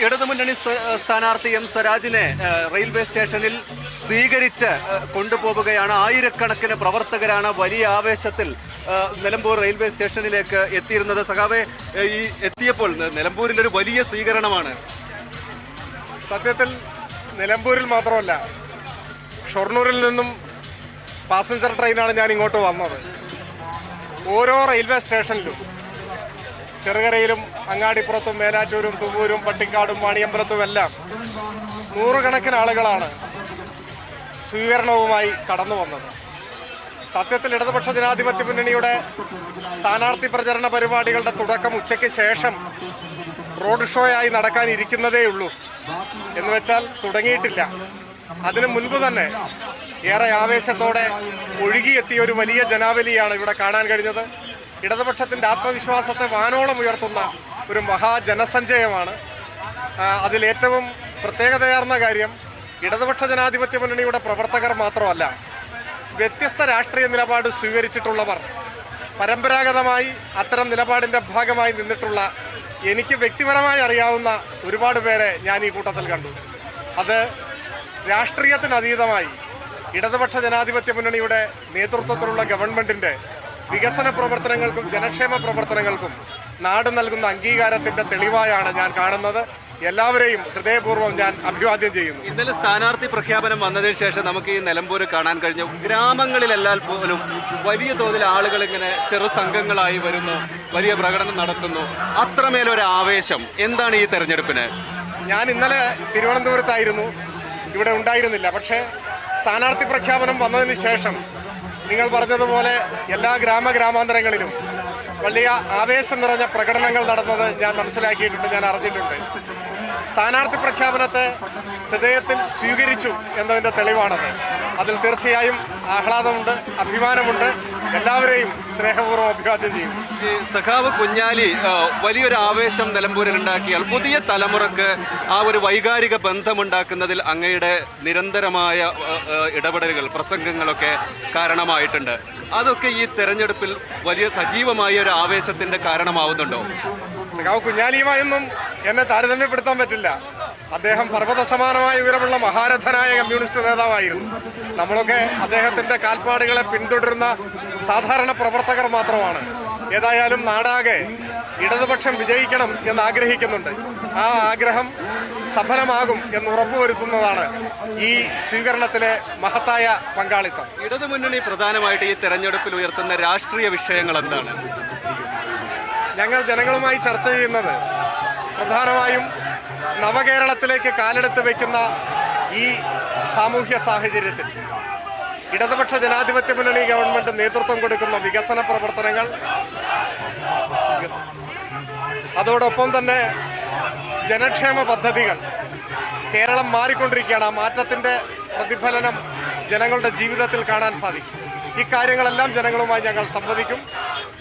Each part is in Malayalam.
ഇടതുമുന്നണി സ്ഥാനാർത്ഥി എം സ്വരാജിനെ റെയിൽവേ സ്റ്റേഷനിൽ സ്വീകരിച്ച് കൊണ്ടുപോവുകയാണ്. ആയിരക്കണക്കിന് പ്രവർത്തകരാണ് വലിയ ആവേശത്തിൽ നിലമ്പൂർ റെയിൽവേ സ്റ്റേഷനിലേക്ക് എത്തിയിരുന്നത്. സഖാവെ, ഈ എത്തിയപ്പോൾ നിലമ്പൂരിലൊരു വലിയ സ്വീകരണമാണ്. സത്യത്തിൽ നിലമ്പൂരിൽ മാത്രമല്ല, ഷൊർണൂരിൽ നിന്നും പാസഞ്ചർ ട്രെയിനാണ് ഞാൻ ഇങ്ങോട്ട് വന്നത്. ഓരോ റെയിൽവേ സ്റ്റേഷനിലും, ചെറുകരയിലും അങ്ങാടിപ്പുറത്തും മേലാറ്റൂരും തുവൂരും പട്ടിക്കാടും വാണിയമ്പലത്തും എല്ലാം നൂറുകണക്കിന് ആളുകളാണ് സ്വീകരണവുമായി കടന്നു വന്നത്. സത്യത്തിൽ ഇടതുപക്ഷ ജനാധിപത്യ മുന്നണിയുടെ സ്ഥാനാർത്ഥി പ്രചരണ പരിപാടികളുടെ തുടക്കം ഉച്ചയ്ക്ക് ശേഷം റോഡ് ഷോയായി നടക്കാനിരിക്കുന്നതേ ഉള്ളൂ. എന്ന് വെച്ചാൽ തുടങ്ങിയിട്ടില്ല. അതിനു മുൻപ് തന്നെ ഏറെ ആവേശത്തോടെ ഒഴുകിയെത്തിയ ഒരു വലിയ ജനാവലിയാണ് ഇവിടെ കാണാൻ കഴിഞ്ഞത്. ഇടതുപക്ഷത്തിൻ്റെ ആത്മവിശ്വാസത്തെ വാനോളം ഉയർത്തുന്ന ഒരു മഹാജനസഞ്ചയമാണ്. അതിലേറ്റവും പ്രത്യേകതയാർന്ന കാര്യം, ഇടതുപക്ഷ ജനാധിപത്യ മുന്നണിയുടെ പ്രവർത്തകർ മാത്രമല്ല, വ്യത്യസ്ത രാഷ്ട്രീയ നിലപാട് സ്വീകരിച്ചിട്ടുള്ളവർ, പരമ്പരാഗതമായി അത്തരം നിലപാടിൻ്റെ ഭാഗമായി നിന്നിട്ടുള്ള എനിക്ക് വ്യക്തിപരമായി അറിയാവുന്ന ഒരുപാട് പേരെ ഞാൻ ഈ കൂട്ടത്തിൽ കണ്ടു. അത് രാഷ്ട്രീയത്തിനതീതമായി ഇടതുപക്ഷ ജനാധിപത്യ മുന്നണിയുടെ നേതൃത്വത്തിലുള്ള ഗവൺമെൻറ്റിൻ്റെ വികസന പ്രവർത്തനങ്ങൾക്കും ജനക്ഷേമ പ്രവർത്തനങ്ങൾക്കും നാട് നൽകുന്ന അംഗീകാരത്തിൻ്റെ തെളിവായാണ് ഞാൻ കാണുന്നത്. എല്ലാവരെയും ഹൃദയപൂർവ്വം ഞാൻ അഭിവാദ്യം ചെയ്യുന്നു. ഇന്നലെ സ്ഥാനാർത്ഥി പ്രഖ്യാപനം വന്നതിന് ശേഷം നമുക്ക് ഈ നിലമ്പൂർ കാണാൻ കഴിഞ്ഞു. ഗ്രാമങ്ങളിലെല്ലാം പോലും വലിയ തോതിൽ ആളുകൾ ഇങ്ങനെ ചെറു സംഘങ്ങളായി വരുന്നു, വലിയ പ്രകടനം നടത്തുന്നു. അത്രമേലൊരു ആവേശം എന്താണ് ഈ തെരഞ്ഞെടുപ്പിന്? ഞാൻ ഇന്നലെ തിരുവനന്തപുരത്തായിരുന്നു, ഇവിടെ ഉണ്ടായിരുന്നില്ല. പക്ഷേ സ്ഥാനാർത്ഥി പ്രഖ്യാപനം വന്നതിന് ശേഷം നിങ്ങൾ പറഞ്ഞതുപോലെ എല്ലാ ഗ്രാമാന്തരങ്ങളിലും വലിയ ആവേശം നിറഞ്ഞ പ്രകടനങ്ങൾ നടന്നത് ഞാൻ മനസ്സിലാക്കിയിട്ടുണ്ട്, ഞാൻ അറിഞ്ഞിട്ടുണ്ട്. സ്ഥാനാർത്ഥി പ്രഖ്യാപനത്തെ ഹൃദയത്തിൽ സ്വീകരിച്ചു എന്നതിൻ്റെ തെളിവാണത്. അതിൽ തീർച്ചയായും ആഹ്ലാദമുണ്ട്, അഭിമാനമുണ്ട്. എല്ലാവരെയും സ്നേഹപൂർവ്വം അഭിവാദ്യം ചെയ്യുന്നു. സഖാവ് കുഞ്ഞാലി വലിയൊരു ആവേശം നിലമ്പൂരിലുണ്ടാക്കിയാൽ പുതിയ തലമുറക്ക് ആ ഒരു വൈകാരിക ബന്ധമുണ്ടാക്കുന്നതിൽ അങ്ങയുടെ നിരന്തരമായ ഇടപെടലുകൾ, പ്രസംഗങ്ങളൊക്കെ കാരണമായിട്ടുണ്ട്. അതൊക്കെ ഈ തെരഞ്ഞെടുപ്പിൽ വലിയ സജീവമായ ഒരു ആവേശത്തിൻ്റെ കാരണമാവുന്നുണ്ടോ? സഖാവ് കുഞ്ഞാലിയുമായൊന്നും എന്നെ താരതമ്യപ്പെടുത്താൻ പറ്റില്ല. അദ്ദേഹം പർവ്വത സമാനമായ ഉയരമുള്ള മഹാരഥനായ കമ്മ്യൂണിസ്റ്റ് നേതാവായിരുന്നു. നമ്മളൊക്കെ അദ്ദേഹത്തിൻ്റെ കാൽപ്പാടുകളെ പിന്തുടരുന്ന സാധാരണ പ്രവർത്തകർ മാത്രമാണ്. ഏതായാലും നാടാകെ ഇടതുപക്ഷം വിജയിക്കണം എന്ന് ആഗ്രഹിക്കുന്നുണ്ട്. ആ ആഗ്രഹം സഫലമാകും എന്ന് ഉറപ്പുവരുത്തുന്നതാണ് ഈ സ്വീകരണത്തിലെ മഹത്തായ പങ്കാളിത്തം. ഇടതുമുന്നണി പ്രധാനമായിട്ട് ഈ തെരഞ്ഞെടുപ്പിൽ ഉയർത്തുന്ന രാഷ്ട്രീയ വിഷയങ്ങൾ എന്താണ്? ഞങ്ങൾ ജനങ്ങളുമായി ചർച്ച ചെയ്യുന്നത് പ്രധാനമായും നവകേരളത്തിലേക്ക് കാലെടുത്ത് വയ്ക്കുന്ന ഈ സാമൂഹ്യ സാഹചര്യത്തിൽ ഇടതുപക്ഷ ജനാധിപത്യ മുന്നണി ഗവൺമെൻറ് നേതൃത്വം കൊടുക്കുന്ന വികസന പ്രവർത്തനങ്ങൾ, അതോടൊപ്പം തന്നെ ജനക്ഷേമ പദ്ധതികൾ. കേരളം മാറിക്കൊണ്ടിരിക്കുകയാണ്. ആ മാറ്റത്തിൻ്റെ പ്രതിഫലനം ജനങ്ങളുടെ ജീവിതത്തിൽ കാണാൻ സാധിക്കും. ഈ കാര്യങ്ങളെല്ലാം ജനങ്ങളുമായി ഞങ്ങൾ സംവദിക്കും.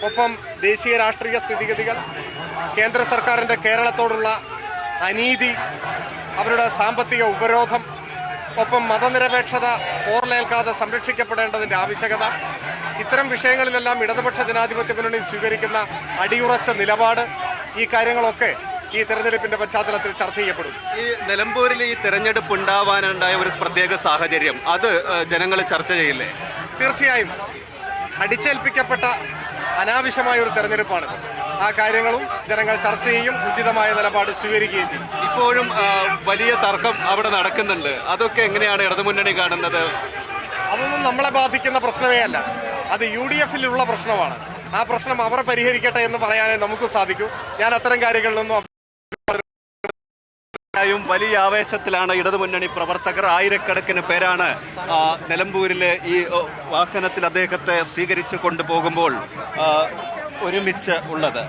ഒപ്പം ദേശീയ രാഷ്ട്രീയ സ്ഥിതിഗതികൾ, കേന്ദ്ര സർക്കാരിൻ്റെ കേരളത്തോടുള്ള അനീതി, അവരുടെ സാമ്പത്തിക ഉപരോധം, ഒപ്പം മതനിരപേക്ഷത പോർലേൽക്കാതെ സംരക്ഷിക്കപ്പെടേണ്ടതിൻ്റെ ആവശ്യകത, ഇത്തരം വിഷയങ്ങളിലെല്ലാം ഇടതുപക്ഷ ജനാധിപത്യ മുന്നണി സ്വീകരിക്കുന്ന അടിയുറച്ച നിലപാട്, ഈ കാര്യങ്ങളൊക്കെ ഈ തെരഞ്ഞെടുപ്പിൻ്റെ പശ്ചാത്തലത്തിൽ ചർച്ച ചെയ്യപ്പെടും. ഈ നിലമ്പൂരിൽ ഈ തെരഞ്ഞെടുപ്പ് ഉണ്ടാവാനുണ്ടായ ഒരു പ്രത്യേക സാഹചര്യം, അത് ജനങ്ങൾ ചർച്ച ചെയ്യില്ലേ? തീർച്ചയായും അടിച്ചേൽപ്പിക്കപ്പെട്ട അനാവശ്യമായ ഒരു തെരഞ്ഞെടുപ്പാണ്. ആ കാര്യങ്ങളും ജനങ്ങൾ ചർച്ച ചെയ്യും, ഉചിതമായ നിലപാട് സ്വീകരിക്കുകയും ചെയ്യും. ഇപ്പോഴും വലിയ തർക്കം അവിടെ നടക്കുന്നുണ്ട്. അതൊക്കെ എങ്ങനെയാണ് ഇടതുമുന്നണി കാണുന്നത്? അതൊന്നും നമ്മളെ ബാധിക്കുന്ന പ്രശ്നമേ അല്ല. അത് UDF-ലുള്ള പ്രശ്നമാണ്. ആ പ്രശ്നം അവർ പരിഹരിക്കട്ടെ എന്ന് പറയാനേ നമുക്ക് സാധിക്കൂ. ഞാൻ അത്തരം കാര്യങ്ങളിലൊന്നും വലിയ ആവേശത്തിലാണ് ഇടതുമുന്നണി പ്രവർത്തകർ. ആയിരക്കണക്കിന് പേരാണ് നിലമ്പൂരിലെ ഈ വാഹനത്തിൽ അദ്ദേഹത്തെ സ്വീകരിച്ചു കൊണ്ടുപോകുമ്പോൾ ഒരുമിച്ച് ഉള്ളത്.